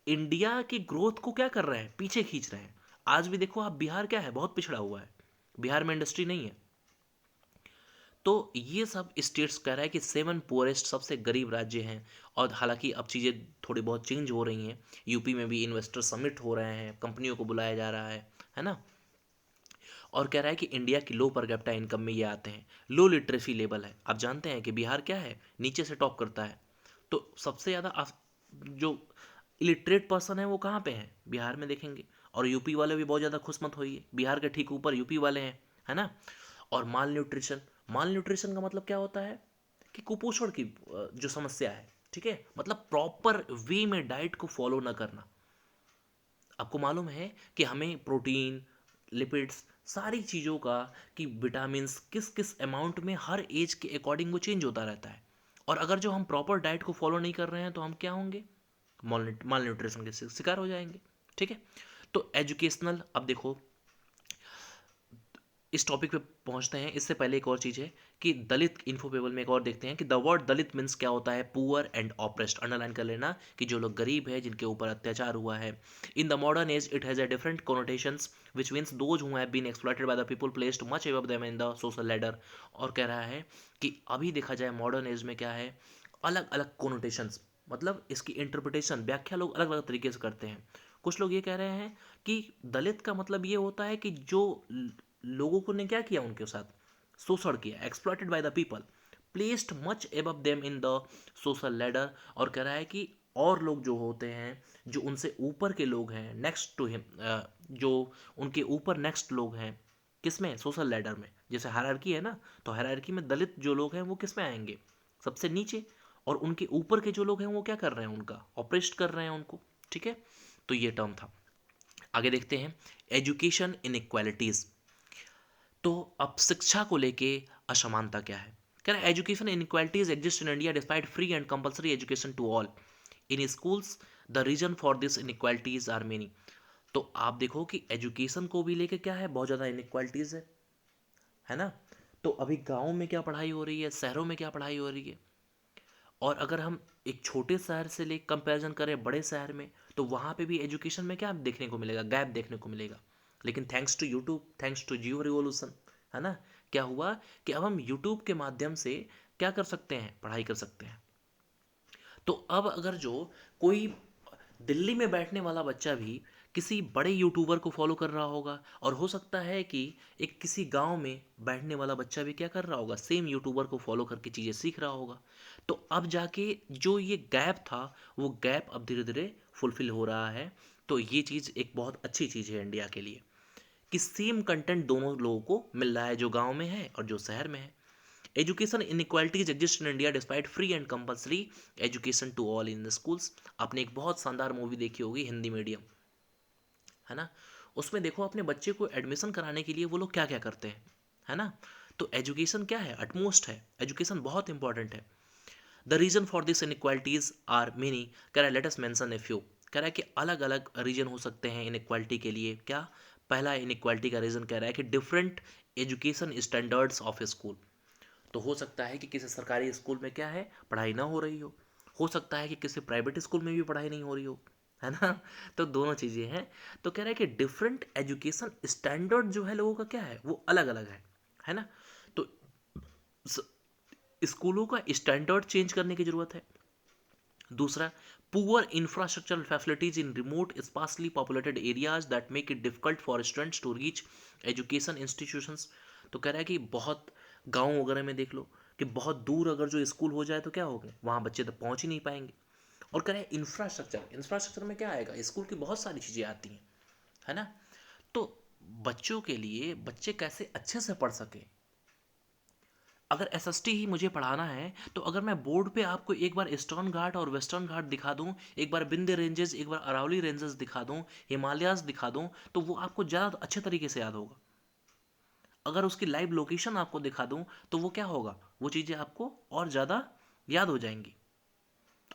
इंडिया की ग्रोथ को क्या कर रहे हैं, पीछे खींच रहे हैं। आज भी देखो आप, बिहार क्या है, बहुत पिछड़ा हुआ है, बिहार में इंडस्ट्री नहीं है। तो ये सब स्टेट्स कह रहा है कि 7 poorest सबसे गरीब राज्य हैं। और हालांकि अब चीज़ें थोड़ी बहुत चेंज हो रही हैं, यूपी में भी इन्वेस्टर समिट हो रहे हैं, कंपनियों को बुलाया जा रहा है ना। और कह रहा है कि इंडिया की लो पर कैपिटा इनकम में ये आते हैं। लो लिटरेसी लेवल है, आप जानते हैं कि बिहार क्या है, नीचे से टॉप करता है। तो सबसे ज़्यादा जो इलिटरेट पर्सन है वो कहाँ पे है, बिहार में देखेंगे। और यूपी वाले भी बहुत ज़्यादा खुश मत होइए, बिहार के ठीक ऊपर यूपी वाले हैं, है ना। और माल न्यूट्रिशन, माल न्यूट्रिशन का मतलब क्या होता है कि कुपोषण की जो समस्या है, ठीक है, मतलब प्रॉपर वे में डाइट को फॉलो ना करना। आपको मालूम है कि हमें प्रोटीन, लिपिड्स, सारी चीज़ों का, कि विटामिन्स किस किस अमाउंट में हर एज के अकॉर्डिंग वो चेंज होता रहता है। और अगर जो हम प्रॉपर डाइट को फॉलो नहीं कर रहे हैं, तो हम क्या होंगे, माल न्यूट्रिशन के शिकार हो जाएंगे, ठीक है। तो एजुकेशनल, अब देखो इस टॉपिक पे पहुंचते हैं, इससे पहले एक और चीज़ है कि दलित इन्फोपेबल में एक और देखते हैं कि द वर्ड दलित मीन्स क्या होता है, पुअर एंड ऑप्रेस्ड। अंडरलाइन कर लेना कि जो लोग गरीब है, जिनके ऊपर अत्याचार हुआ है। In the modern age it has a different connotations which means those who have been exploited by the people placed much above them in the social ladder. और कह रहा है कि अभी देखा जाए मॉडर्न एज में क्या है, अलग अलग कोनोटेशंस, मतलब इसकी इंटरप्रिटेशन, व्याख्या लोग अलग अलग तरीके से करते हैं। कुछ लोग ये कह रहे हैं कि दलित का मतलब ये होता है कि जो लोगों को ने क्या किया, उनके साथ शोषण किया, exploited by the people, placed much above them in the social ladder. और कह रहा है कि और लोग जो होते हैं, जो उनसे ऊपर के लोग हैं, नेक्स्ट टू हिम, जो उनके ऊपर नेक्स्ट लोग हैं, किसमें, सोशल लैडर में। जैसे हायरार्की है ना, तो हायरार्की में दलित जो लोग हैं वो किस में आएंगे, सबसे नीचे। और उनके ऊपर के जो लोग हैं वो क्या कर रहे हैं, उनका ऑपरेस्ट कर रहे हैं उनको, ठीक है। तो ये टर्म था। आगे देखते हैं, एजुकेशन इनइक्वालिटीज। तो अब शिक्षा को लेके असमानता क्या है, कह रहा है education inequalities exist in India despite free and compulsory education to all in schools. The reason for this inequalities are many. तो आप देखो कि एजुकेशन को भी लेके क्या है, बहुत ज़्यादा इनइक्वालिटीज है ना। तो अभी गाँव में क्या पढ़ाई हो रही है, शहरों में क्या पढ़ाई हो रही है। और अगर हम एक छोटे शहर से ले कंपैरिजन करें बड़े शहर में, तो वहाँ पे भी एजुकेशन में क्या देखने को मिलेगा, गैप देखने को मिलेगा। लेकिन thanks to YouTube, thanks to Jio revolution, है ना, क्या हुआ कि अब हम यूट्यूब के माध्यम से क्या कर सकते हैं, पढ़ाई कर सकते हैं। तो अब अगर जो कोई दिल्ली में बैठने वाला बच्चा भी किसी बड़े यूट्यूबर को फॉलो कर रहा होगा, और हो सकता है कि एक किसी गांव में बैठने वाला बच्चा भी क्या कर रहा होगा, सेम यूट्यूबर को फॉलो करके चीज़ें सीख रहा होगा। तो अब जाके जो ये गैप था, वो गैप अब धीरे धीरे फुलफिल हो रहा है। तो ये चीज़ एक बहुत अच्छी चीज़ है इंडिया के लिए, कि सेम कंटेंट दोनों लोगों को मिल रहा है, जो गांव में है और जो शहर में है। Education inequalities exist in India despite free and compulsory education to all in the schools. आपने एक बहुत शानदार मूवी देखी होगी, हिंदी मीडियम, है ना। उसमें देखो अपने बच्चे को एडमिशन कराने के लिए वो लोग क्या क्या करते हैं, है ना। तो एजुकेशन क्या है, अटमोस्ट है, एजुकेशन बहुत इंपॉर्टेंट है। The reason for this inequalities are many, कह रहा है let us mention a few. कह रहा है कि अलग अलग रीजन हो सकते हैं इनइक्वालिटी के लिए। क्या, पहला इनइक्वालिटी का रीजन कह रहा है कि different education standards of school. तो हो सकता है कि किसी सरकारी स्कूल में क्या है, पढ़ाई ना हो रही हो सकता है कि किसी प्राइवेट स्कूल में भी पढ़ाई नहीं हो रही हो, है ना। तो दोनों चीज़ें हैं। तो कह रहा है कि डिफरेंट एजुकेशन स्टैंडर्ड जो है लोगों का क्या है, वो अलग अलग है ना। तो स्कूलों का स्टैंडर्ड चेंज करने की ज़रूरत है। दूसरा, poor infrastructural facilities in remote sparsely populated areas that make it difficult for students to reach education institutions. तो कह रहा है कि बहुत गांव वगैरह में देख लो कि बहुत दूर अगर जो स्कूल हो जाए तो क्या होगा, वहाँ बच्चे तो पहुँच ही नहीं पाएंगे। और कह रहे हैं इंफ्रास्ट्रक्चर, इंफ्रास्ट्रक्चर में क्या आएगा, स्कूल की बहुत सारी चीज़ें आती हैं, है ना। तो बच्चों के लिए, बच्चे कैसे अच्छे से पढ़ सकें, अगर एसएसटी ही मुझे पढ़ाना है, तो अगर मैं बोर्ड पे आपको एक बार ईस्टर्न घाट और वेस्टर्न घाट दिखा दूं, एक बार विंध्य रेंजेस, एक बार अरावली रेंजेस दिखा दूं, हिमालयाज दिखा दूं, तो वो आपको ज़्यादा अच्छे तरीके से याद होगा। अगर उसकी लाइव लोकेशन आपको दिखा दूं, तो वो क्या होगा, वो चीज़ें आपको और ज़्यादा याद हो जाएंगी।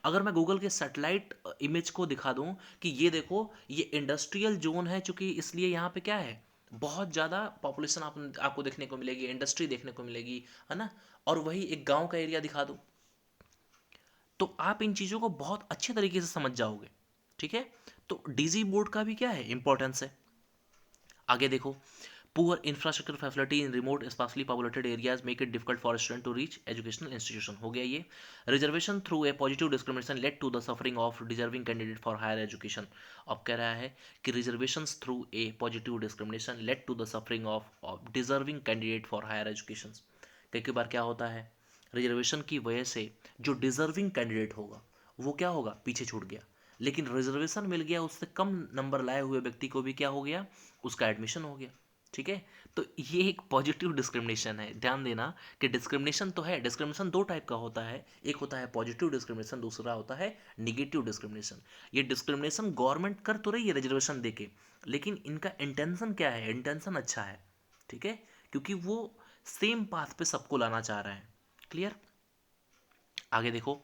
अगर मैं गूगल के सैटेलाइट इमेज को दिखा दूं कि ये देखो, ये इंडस्ट्रियल जोन है, चूंकि इसलिए यहाँ पे क्या है, बहुत ज़्यादा पॉपुलेशन आपको देखने को मिलेगी, इंडस्ट्री देखने को मिलेगी, है ना। और वही एक गांव का एरिया दिखा दूं, तो आप इन चीज़ों को बहुत अच्छे तरीके से समझ जाओगे, ठीक है। तो डीजी बोर्ड का भी क्या है, इंपॉर्टेंस है। आगे देखो, poor infrastructure facility in remote sparsely populated areas make it difficult for student to reach educational institution, हो गया ये। Reservation through a positive discrimination led to the suffering of deserving candidate for higher education. अब कह रहा है कि reservation through a positive discrimination led to the suffering of deserving candidate for higher education. कई बार क्या होता है, रिजर्वेशन की वजह से जो डिजर्विंग कैंडिडेट होगा वो क्या होगा, पीछे छूट गया। लेकिन रिजर्वेशन मिल गया, उससे कम नंबर लाए हुए व्यक्ति को भी क्या हो गया, उसका एडमिशन हो गया, ठीक है। तो ये एक पॉजिटिव डिस्क्रिमिनेशन है, ध्यान देना कि डिस्क्रिमिनेशन तो है, डिस्क्रिमिनेशन दो टाइप का होता है, एक होता है पॉजिटिव डिस्क्रिमिनेशन, दूसरा होता है निगेटिव डिस्क्रिमिनेशन। ये डिस्क्रिमिनेशन गवर्नमेंट कर तो रही है रिजर्वेशन देके, लेकिन इनका इंटेंशन क्या है, इंटेंशन अच्छा है, ठीक है, क्योंकि वो सेम पाथ पे सबको लाना चाह रहे हैं। क्लियर। आगे देखो,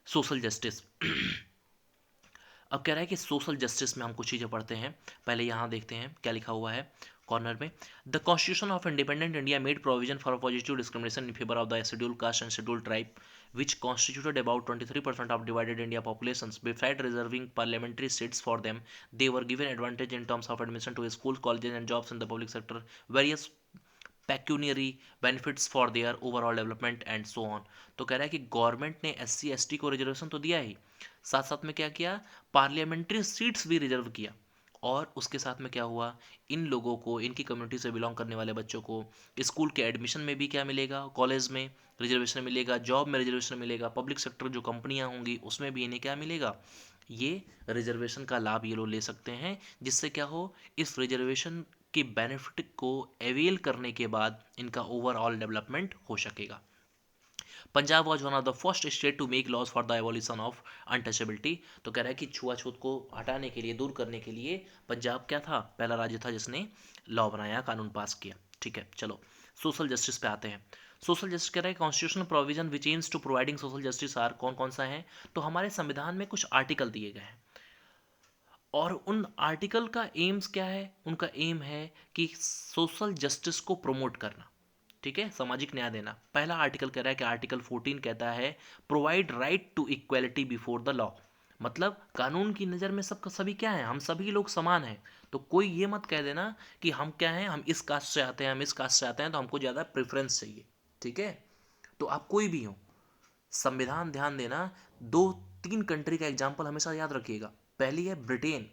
सोशल जस्टिस। अब कह रहा है कि सोशल जस्टिस में हम कुछ चीज़ें पढ़ते हैं। पहले यहाँ देखते हैं क्या लिखा हुआ है कॉर्नर में। The constitution of independent India made provision for positive discrimination in favour of the schedule caste and schedule tribe which constituted about 23% of divided India populations. Besides reserving parliamentary seats for them, they were given advantage in terms of admission to schools, colleges, and jobs in the public sector, various pecuniary benefits for their overall development and so on. तो कह रहा है कि government ने SC ST को reservation तो दिया ही, साथ साथ में क्या किया, पार्लियामेंट्री सीट्स भी रिजर्व किया। और उसके साथ में क्या हुआ, इन लोगों को, इनकी कम्युनिटी से बिलोंग करने वाले बच्चों को स्कूल के एडमिशन में भी क्या मिलेगा, कॉलेज में रिजर्वेशन मिलेगा, जॉब में रिजर्वेशन मिलेगा, पब्लिक सेक्टर जो कंपनियां होंगी उसमें भी इन्हें क्या मिलेगा, ये रिजर्वेशन का लाभ ये लोग ले सकते हैं। जिससे क्या हो, इस रिजर्वेशन के बेनिफिट को अवेल करने के बाद इनका ओवरऑल डेवलपमेंट हो सकेगा। Punjab was one of the first state to make laws for the evolution of untouchability. तो कह रहा है कि छुआछूत को हटाने के लिए, दूर करने के लिए पंजाब क्या था, पहला राज्य था जिसने लॉ बनाया, कानून पास किया, ठीक है। चलो सोशल जस्टिस पे आते हैं। सोशल जस्टिस कह रहा है constitutional provision which aims to providing social justice are, कौन कौन सा है। तो हमारे संविधान में कुछ आर्टिकल दिए गए हैं, और उन आर्टिकल का एम्स क्या है, उनका एम है कि सोशल जस्टिस को प्रमोट करना, ठीक है, सामाजिक न्याय देना। पहला आर्टिकल कह रहा है कि आर्टिकल 14 कहता है provide right to equality before the law. मतलब कानून की नज़र में सबका सभी क्या है, हम सभी लोग समान हैं। तो कोई ये मत कह देना कि हम क्या हैं, हम इस कास्ट से आते हैं, हम इस कास्ट से आते हैं तो हमको ज़्यादा प्रेफरेंस चाहिए, ठीक है। तो आप कोई भी हो, संविधान, ध्यान देना, दो तीन कंट्री का एग्जाम्पल हमेशा याद रखिएगा। पहली है ब्रिटेन।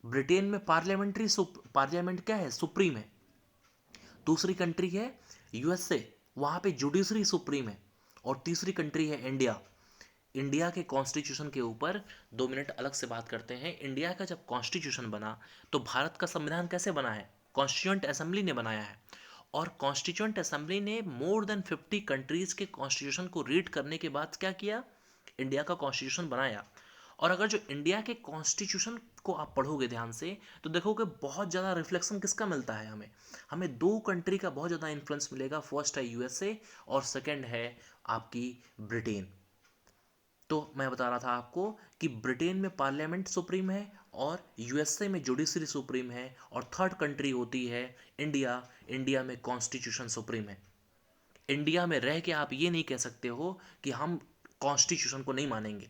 ब्रिटेन में पार्लियामेंट क्या है, सुप्रीम है। दूसरी कंट्री है यूएसए, वहां पे जुडिशरी सुप्रीम है। और तीसरी कंट्री है इंडिया। इंडिया के कॉन्स्टिट्यूशन के ऊपर 2 मिनट अलग से बात करते हैं। इंडिया का जब कॉन्स्टिट्यूशन बना तो भारत का संविधान कैसे बना है, कॉन्स्टिट्यूएंट असेंबली ने बनाया है। और कॉन्स्टिट्यूएंट असेंबली ने मोर देन 50 कंट्रीज के कॉन्स्टिट्यूशन को रीड करने के बाद क्या किया, इंडिया का कॉन्स्टिट्यूशन बनाया। और अगर जो इंडिया के कॉन्स्टिट्यूशन को आप पढ़ोगे ध्यान से तो देखोगे बहुत ज़्यादा रिफ्लेक्शन किसका मिलता है, हमें हमें दो कंट्री का बहुत ज़्यादा इन्फ्लुएंस मिलेगा। फर्स्ट है यूएसए और सेकंड है आपकी ब्रिटेन। तो मैं बता रहा था आपको कि ब्रिटेन में पार्लियामेंट सुप्रीम है और यूएसए में जुडिशरी सुप्रीम है। और थर्ड कंट्री होती है इंडिया। इंडिया में कॉन्स्टिट्यूशन सुप्रीम है। इंडिया में रह के आप ये नहीं कह सकते हो कि हम कॉन्स्टिट्यूशन को नहीं मानेंगे।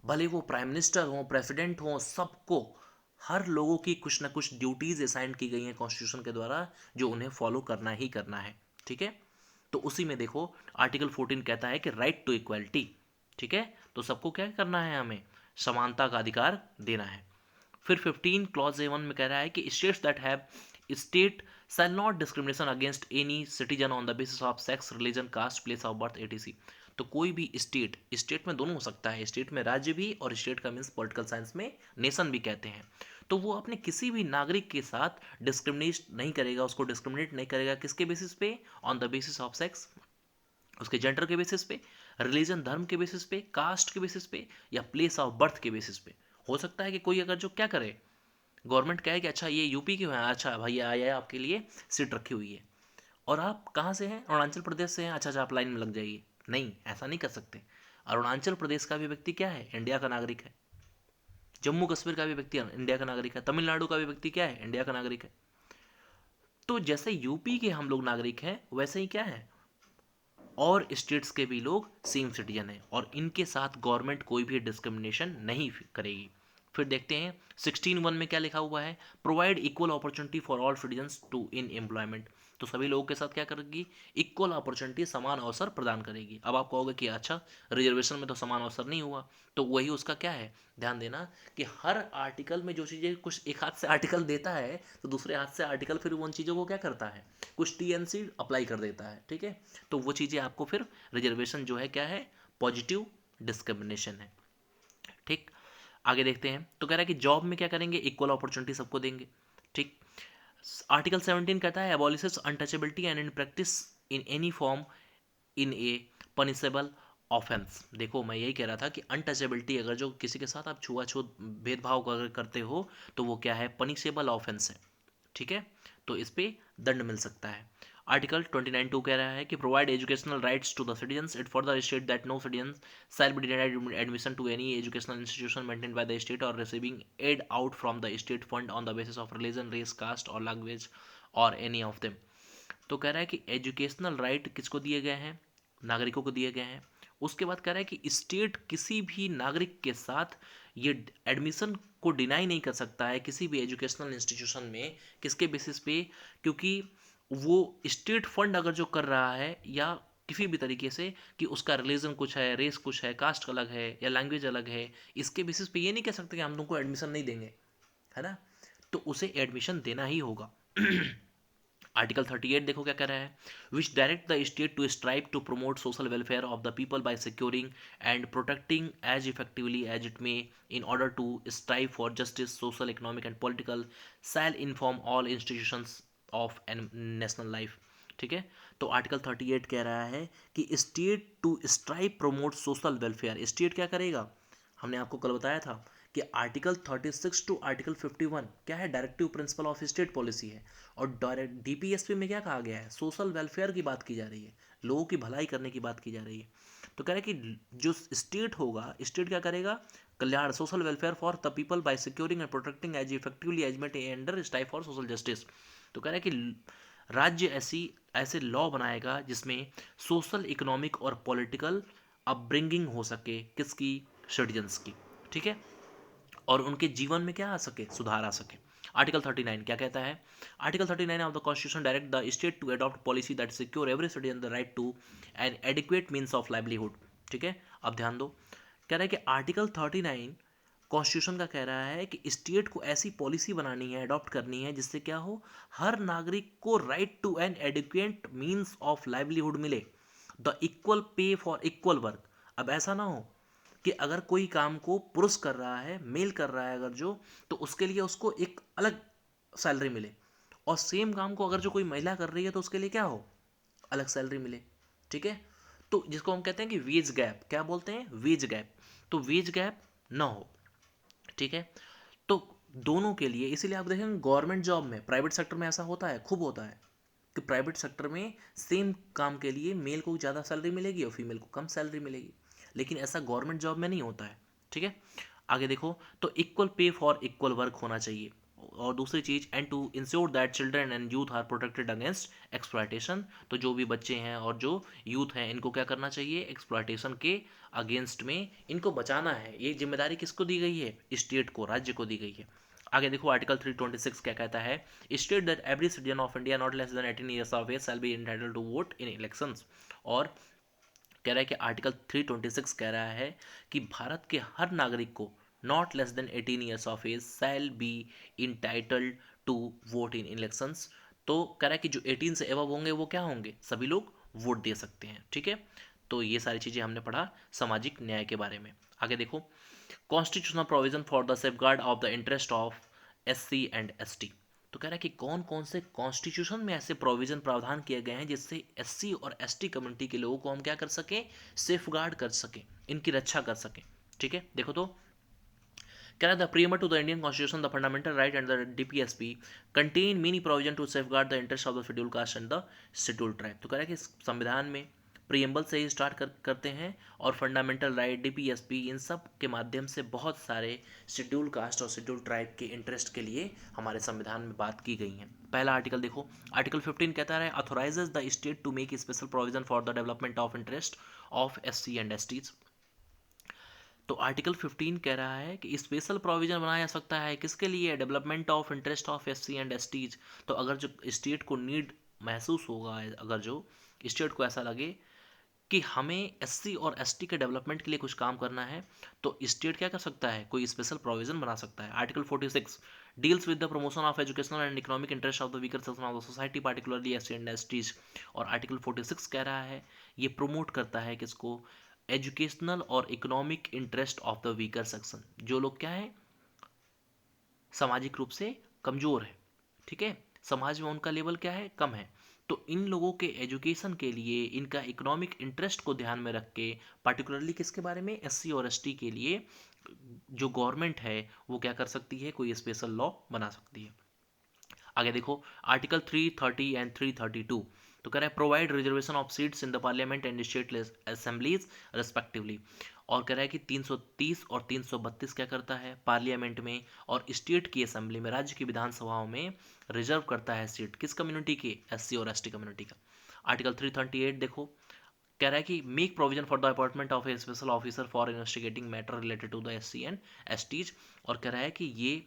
भले वो प्राइम मिनिस्टर हो, प्रेसिडेंट हो, सबको, हर लोगों की कुछ ना कुछ ड्यूटीज असाइन की गई हैं कॉन्स्टिट्यूशन के द्वारा, जो उन्हें फॉलो करना ही करना है। ठीक है, तो उसी में देखो आर्टिकल 14 कहता है कि राइट टू इक्वालिटी। ठीक है, तो सबको क्या करना है, हमें समानता का अधिकार देना है। फिर 15 क्लॉज A1 में कह रहा है कि states that have state shall not discrimination against any citizen on the basis of sex, religion, caste, place of birth, ETC. तो कोई भी स्टेट में दोनों हो सकता है, स्टेट में राज्य भी, और स्टेट का मीन्स पॉलिटिकल साइंस में नेशन भी कहते हैं। तो वो अपने किसी भी नागरिक के साथ डिस्क्रिमिनेट नहीं करेगा, उसको डिस्क्रिमिनेट नहीं करेगा। किसके बेसिस पे, on the basis of sex, उसके जेंडर के बेसिस पे, रिलीजन धर्म के बेसिस पे, कास्ट के बेसिस पे, या प्लेस ऑफ बर्थ के बेसिस पे। हो सकता है कि कोई अगर जो क्या करे, गवर्नमेंट कहे कि अच्छा ये यूपी के हैं, अच्छा भैया आया आपके लिए सीट रखी हुई है, और आप कहाँ से हैं, अरुणाचल प्रदेश से हैं, अच्छा अच्छा आप लाइन में लग जाइए। नहीं, ऐसा नहीं कर सकते। अरुणाचल प्रदेश का भी व्यक्ति क्या है, इंडिया का नागरिक है। जम्मू कश्मीर का भी व्यक्ति इंडिया का नागरिक है। तमिलनाडु का भी व्यक्ति क्या है, इंडिया का नागरिक है। तो जैसे यूपी के हम लोग नागरिक हैं, वैसे ही क्या है, और स्टेट्स के भी लोग सेम सिटीजन हैं, और इनके साथ गवर्नमेंट कोई भी डिस्क्रिमिनेशन नहीं करेगी। फिर देखते हैं 16(1) में क्या लिखा हुआ है, provide equal opportunity for all citizens to in employment. तो सभी लोगों के साथ क्या करेगी, इक्वल अपॉर्चुनिटी, समान अवसर प्रदान करेगी। अब आप कहोगे कि अच्छा रिजर्वेशन में तो समान अवसर नहीं हुआ, तो वही उसका क्या है, ध्यान देना कि हर आर्टिकल में जो चीज़ें कुछ एक हाथ से आर्टिकल देता है तो दूसरे हाथ से आर्टिकल फिर उन चीज़ों को क्या करता है, कुछ टीएनसी अप्लाई कर देता है। ठीक है, तो वो चीज़ें आपको फिर रिजर्वेशन जो है क्या है, पॉजिटिव डिस्क्रिमिनेशन है। ठीक, आगे देखते हैं। तो कह रहा है कि जॉब में क्या करेंगे, इक्वल अपॉर्चुनिटी सबको देंगे। ठीक, आर्टिकल 17 कहता है abolishes untouchability and in practice in any form in a punishable offence. देखो मैं यही कह रहा था कि अनटचेबिलिटी, अगर जो किसी के साथ आप छुआछूत भेदभाव अगर करते हो तो वो क्या है, पनिशेबल ऑफेंस है। ठीक है, तो इस पे दंड मिल सकता है। आर्टिकल 29(2) कह रहा है कि provide educational rights to the citizens. It further state that no citizen shall be denied admission to any educational institution maintained by the state और receiving aid out from the state fund on the basis of religion, race, caste और language और any of them. तो कह रहा है कि educational right किसको दिए गए हैं, नागरिकों को दिए गए हैं। उसके बाद कह रहा है कि स्टेट किसी भी नागरिक के साथ ये एडमिशन को डिनाई नहीं कर सकता है किसी भी एजुकेशनल इंस्टीट्यूशन में। किसके बेसिस पे, क्योंकि वो स्टेट फंड अगर जो कर रहा है या किसी भी तरीके से कि उसका रिलीजन कुछ है, रेस कुछ है, कास्ट अलग है या लैंग्वेज अलग है, इसके बेसिस पे ये नहीं कह सकते कि हम तुमको एडमिशन नहीं देंगे, है ना। तो उसे एडमिशन देना ही होगा। आर्टिकल 38 देखो क्या कह रहा है, which direct the state to strive to promote social welfare of the people by securing and protecting as effectively as it may in order to strive for justice, social, economic and political, shall inform all institutions of an national life. ठीक है, तो article 38 कह रहा है कि state to strive promote social welfare, state क्या करेगा, हमने आपको कल बताया था कि आर्टिकल 36 टू आर्टिकल 51 क्या है, directive principle of state policy है। और डायरेक्ट डीपीएसपी में क्या कहा गया है, सोशल वेलफेयर की बात की जा रही है, लोगों की भलाई करने की बात की जा रही है। तो कह रहे हैं कि जो स्टेट होगा, स्टेट क्या करेगा, कल्याण, social welfare for the people by securing and protecting as effectively as met under strive for social justice. तो कह रहे हैं कि राज्य ऐसे लॉ बनाएगा जिसमें सोशल, इकोनॉमिक और पॉलिटिकल अपब्रिंगिंग हो सके, किसकी, सिटीजन्स की। ठीक है, और उनके जीवन में क्या आ सके, सुधार आ सके। आर्टिकल 39 क्या कहता है, article 39 of the constitution direct the state to adopt policy that secure every citizen the right to an adequate means of livelihood. ठीक है, अब ध्यान दो, कह रहा है कि आर्टिकल 39 कॉन्स्टिट्यूशन का कह रहा है कि स्टेट को ऐसी पॉलिसी बनानी है, अडॉप्ट करनी है, जिससे क्या हो, हर नागरिक को right to an adequate means of livelihood मिले, the equal pay for equal work. अब ऐसा ना हो कि अगर कोई काम को पुरुष कर रहा है, मेल कर रहा है अगर जो, तो उसके लिए उसको एक अलग सैलरी मिले, और सेम काम को अगर जो कोई महिला कर रही है तो उसके लिए क्या हो, अलग सैलरी मिले। ठीक है, तो जिसको हम कहते हैं कि वेज गैप, क्या बोलते हैं, वेज गैप, तो वेज गैप ना हो। ठीक है, तो दोनों के लिए, इसीलिए आप देखेंगे गवर्नमेंट जॉब में, प्राइवेट सेक्टर में ऐसा होता है, खूब होता है कि प्राइवेट सेक्टर में सेम काम के लिए मेल को ज़्यादा सैलरी मिलेगी और फीमेल को कम सैलरी मिलेगी, लेकिन ऐसा गवर्नमेंट जॉब में नहीं होता है। ठीक है, आगे देखो, तो equal pay for equal work होना चाहिए। और दूसरी चीज़, and to ensure that children and youth are protected against exploitation, तो जो भी बच्चे हैं और जो यूथ हैं इनको क्या करना चाहिए, एक्सप्लॉयटेशन के अगेंस्ट में इनको बचाना है। ये जिम्मेदारी किसको दी गई है, स्टेट को, राज्य को दी गई है। आगे देखो आर्टिकल 326 क्या कहता है, state that every citizen of India not less than 18 years of age shall be entitled to vote in elections. और कह रहा है कि आर्टिकल 326 कह रहा है कि भारत के हर नागरिक को not less than 18 years of age shall be entitled to vote in elections. तो कह रहा है कि जो 18 से एबव होंगे वो क्या होंगे, सभी लोग वोट दे सकते हैं। ठीक है, तो ये सारी चीज़ें हमने पढ़ा सामाजिक न्याय के बारे में। आगे देखो, constitutional provision for the safeguard of the interest of SC and ST. तो कह रहा है कि कौन कौन से कॉन्स्टिट्यूशन में ऐसे प्रोविजन प्रावधान किए गए हैं जिससे एससी और एसटी कम्युनिटी के लोगों को हम क्या कर सकें, सेफ गार्ड कर सकें, इनकी रक्षा कर सकें। ठीक है, देखो तो कह रहा है the preamble to the Indian constitution the fundamental right and the DPSP contain many provision to safeguard the interest of the schedule caste and the schedule tribe. तो कह रहा है कि संविधान में प्रीएम्बल से ही स्टार्ट करते हैं, और फंडामेंटल राइट, डीपीएसपी, इन सब के माध्यम से बहुत सारे शेड्यूल कास्ट और शेड्यूल ट्राइब के इंटरेस्ट के लिए हमारे संविधान में बात की गई है। पहला आर्टिकल देखो, आर्टिकल 15 कहता है authorises the state to make special provision for the development of interest of SC and STs. तो आर्टिकल 15 कह रहा है कि स्पेशल प्रोविजन बनाया जा सकता है किसके लिए, development of interest of SC and STs. तो अगर जो स्टेट को नीड महसूस होगा, अगर जो स्टेट को ऐसा लगे कि हमें एससी और एसटी के डेवलपमेंट के लिए कुछ काम करना है, तो स्टेट क्या कर सकता है, कोई स्पेशल प्रोविजन बना सकता है। Article 46 deals with the promotion of educational and economic interest of the weaker section of the society particularly SC and STs. और आर्टिकल 46 कह रहा है, ये प्रमोट करता है किसको, एजुकेशनल और economic interest of the weaker section, जो लोग क्या है, सामाजिक रूप से कमज़ोर है। ठीक है, समाज में उनका लेवल क्या है, कम है। तो इन लोगों के एजुकेशन के लिए, इनका इकोनॉमिक इंटरेस्ट को ध्यान में रख के, पार्टिकुलरली किसके बारे में, एससी और एसटी के लिए जो गवर्नमेंट है वो क्या कर सकती है, कोई स्पेशल लॉ बना सकती है। आगे देखो, आर्टिकल 330 एंड 332, तो कह रहा है provide reservation of seats in the parliament and state assemblies respectively. और कह रहा है कि 330 और 332 क्या करता है, पार्लियामेंट में और स्टेट की असेंबली में, राज्य की विधानसभाओं में रिजर्व करता है सीट, किस कम्युनिटी की, एससी और एसटी कम्युनिटी का। आर्टिकल 338 देखो, कह रहा है कि make provision for the appointment of a special officer for investigating matter related to the SC and STs. और कह रहा है कि ये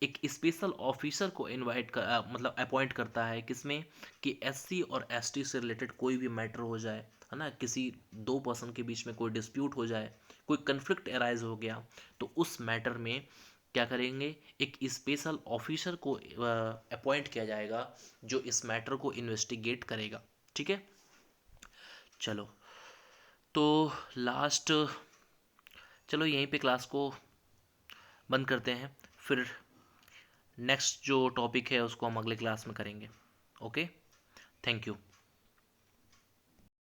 एक स्पेशल ऑफिसर को मतलब अपॉइंट करता है, किसमें, कि एससी और एसटी से रिलेटेड कोई भी मैटर हो जाए, है ना, किसी दो पर्सन के बीच में कोई डिस्प्यूट हो जाए, कोई कन्फ्लिक्ट अराइज हो गया, तो उस मैटर में क्या करेंगे, एक स्पेशल ऑफिसर को अपॉइंट किया जाएगा जो इस मैटर को इन्वेस्टिगेट करेगा। ठीक है, चलो, तो लास्ट, चलो यहीं पे क्लास को बंद करते हैं, फिर नेक्स्ट जो टॉपिक है उसको हम अगले क्लास में करेंगे। Okay, thank you.